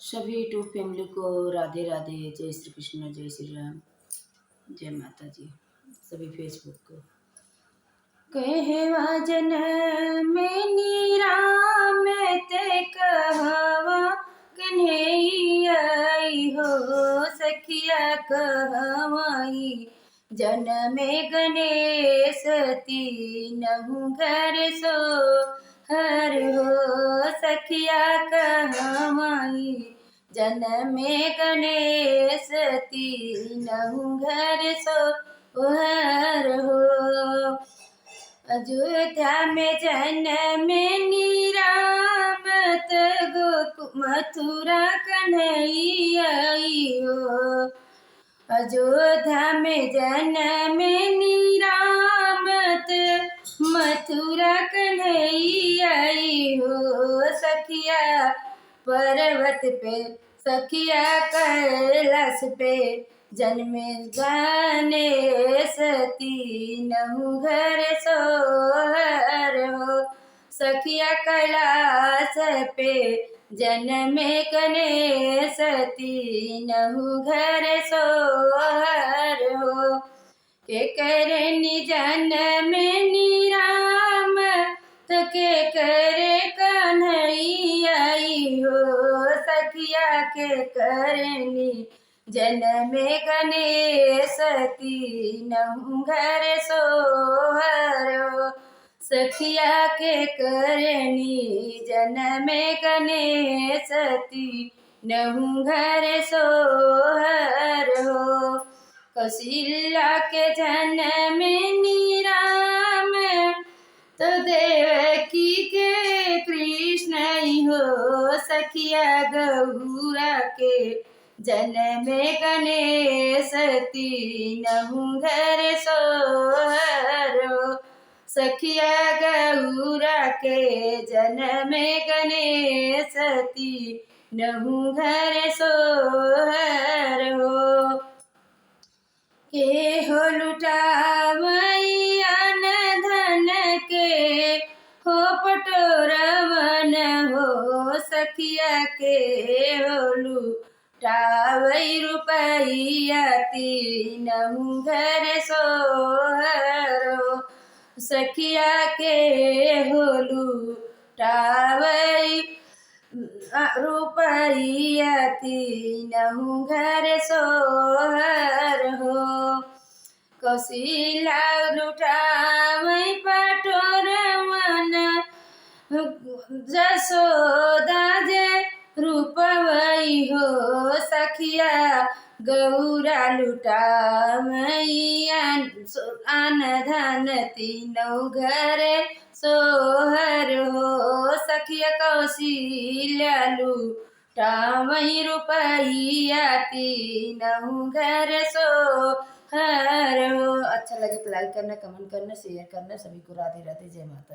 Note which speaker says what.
Speaker 1: सभी YouTube family को राधे राधे, जय श्री कृष्ण, जय श्री राम, जय माता जी। सभी फेसबुक को कहवा में राम ते कहवा कन्हैया हो सखिया कहवाई में गणेश तीनहु घर सो हर हो सखिया कहवाई में गणेश तीनहु घर सो हर हो। अयोध्या में जन्मे राम गो मथुरा कन्हैया हो। अयोध्या में जन्मे राम मथुरा कन्हैया हो। सखिया पर्वत पे सखिया कैलाश पे जन्मे गणेश तीनहु घर सोहर हो। सखिया कैलाश पे जन्मे गणेश तीनहु घर सोहर हो। के करनी जन्मे राम तो के करे कन्हैया हो। सखिया के करनी जन्मे गणेश तीनहु घर सोहर हो। सखिया के करनी जन्मे गणेश तीनहु घर सोहर हो। कौशल्या के जन्मे राम तो देवकी के कृष्ण हो। सखिया गौरा के जन्मे गणेश तीनहु घर सोहर हो। सखिया गौरा के जन्मे गणेश तीनहु घर सोहर हो। के हो लुटावैया न धन के हो पटोरवन हो। सखिया के हो लुटावै रुपैया तीनहु घर सोहर हो। सखिया के हो लुटावै रुपैया तीनहु घर सोहर हो। कौशल्या लुटावै पटोरवन जसोदा जे रूपवै हो। सखिया गौरा लुटावै आन धन तीनहु घर सोहर हो। सखिया कौशल्या लुटावै रुपैया तीनहु घर सोहर हो। अच्छा लगे तो लाइक करना, कमेंट करना, शेयर करना। सभी को राधे राधे, जय माता।